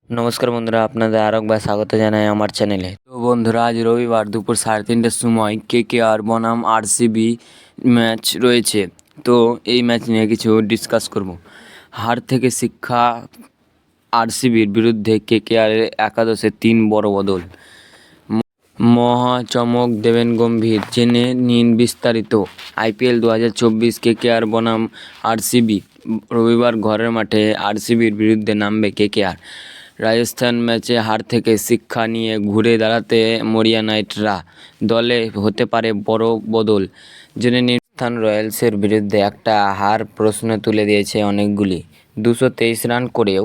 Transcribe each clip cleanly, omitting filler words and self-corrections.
নমস্কার বন্ধুরা, আপনাদের আরেকবার স্বাগত জানাই আমার চ্যানেলে। তো বন্ধুরা, আজ রবিবার দুপুর 3:30টার সময় কেকেআর বনাম আরসিবি ম্যাচ রয়েছে। তো এই ম্যাচ নিয়ে কিছু ডিসকাস করব। হার থেকে শিক্ষা, আরসিবির বিরুদ্ধে কেকেআরের একাদশে 3 বড় বদল, মহা চমক দেবেন গম্ভীর। জেনে নিন বিস্তারিত। আইপিএল 2024 কেকেআর বনাম আরসিবি। রবিবার ঘরের মাঠে আরসিবির বিরুদ্ধে নামবে কেকেআর। রাজস্থান ম্যাচে হার থেকে শিক্ষা নিয়ে ঘুরে দাঁড়াতে মরিয়া নাইটরা। দলে হতে পারে বড় বদল। জেনে নিন। রাজস্থান রয়্যালসের বিরুদ্ধে একটা হার প্রশ্ন তুলে দিয়েছে অনেকগুলি। 223 রান করেও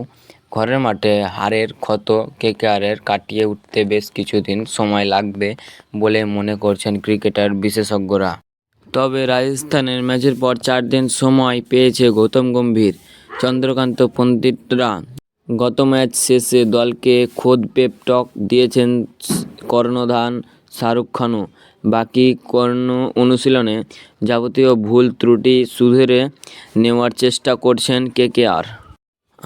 ঘরের মাঠে হারের ক্ষত কেকেআরের কাটিয়ে উঠতে বেশ কিছুদিন সময় লাগবে বলে মনে করছেন ক্রিকেটার বিশেষজ্ঞরা। তবে রাজস্থানের ম্যাচের পর 4 দিন সময় পেয়েছে গৌতম গম্ভীর, চন্দ্রকান্ত পণ্ডিতরা। গত ম্যাচ শেষে দলকে খোদ পেপ টক দিয়েছেন কর্ণধার শাহরুখ খানও। বাকি অনুশীলনে যাবতীয় ভুল ত্রুটি শুধরে নেওয়ার চেষ্টা করছেন কেকেআর।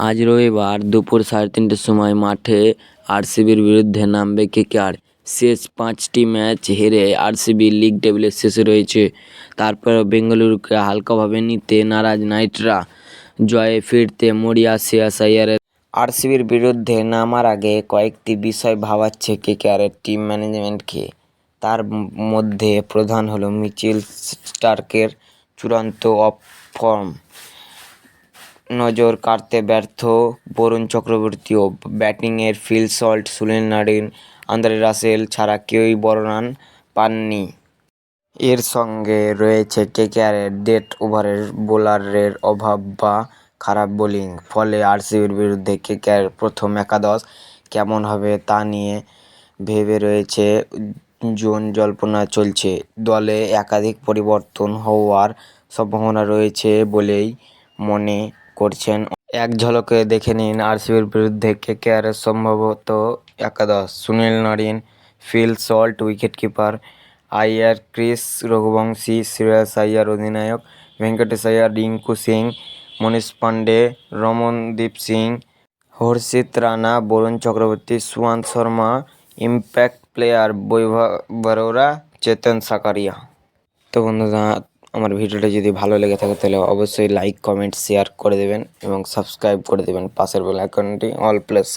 আজ রবিবার দুপুর 3:30টার সময় মাঠে আরসিবির বিরুদ্ধে নামবে কেকেআর। শেষ 5টি ম্যাচ হেরে আরসিবি লিগ টেবিলের শেষে রয়েছে। তারপরেও বেঙ্গালুরুকে হালকাভাবে নিতে নারাজ নাইটরা। জয়ে ফিরতে মরিয়া শ্রেয়াস আইয়ারের। আরসিবির বিরুদ্ধে নামার আগে কয়েকটি বিষয় ভাবাচ্ছে কেকেআরের টিম ম্যানেজমেন্টকে। তার মধ্যে প্রধান হলো মিচেল স্টার্কের চূড়ান্ত অফ ফর্ম নজর কাড়তে ব্যর্থ বরুণ চক্রবর্তী ও ব্যাটিংয়ের Phil Salt, Sunil Narine, Andre Russell ছাড়া কেউই বড় রান পাননি। এর সঙ্গে রয়েছে কেকেআরের ডেথ ওভারের বোলারের অভাব বা খারাপ বোলিং। ফলে আরসিবির বিরুদ্ধে কেকেআরের প্রথম একাদশ কেমন হবে তা নিয়ে ভেবে রয়েছে জল্পনা চলছে। দলে একাধিক পরিবর্তন হওয়ার সম্ভাবনা রয়েছে বলেই মনে করছেন। এক ঝলকে দেখে নিন আরসিবির বিরুদ্ধে কেকেআরের সম্ভাব্য একাদশ। Sunil Narine, Phil Salt wicketkeeper, Iyer Chris Raghuvanshi, Shreyas Iyer অধিনায়ক, ভেঙ্কটেশ আইয়ার, রিঙ্কু সিং, মনীষ পান্ডে, রমনদীপ সিং, হর্ষিত রানা, বরুণ চক্রবর্তী, সুশান্ত শর্মা, ইম্প্যাক্ট প্লেয়ার বৈভব বরোরা, চেতন সাকারিয়া। তো বন্ধুরা, আমার ভিডিওটা যদি ভালো লেগে থাকে তাহলে অবশ্যই লাইক, কমেন্ট, শেয়ার করে দেবেন এবং সাবস্ক্রাইব করে দেবেন। পাশের বেল আইকনটি অল প্রেস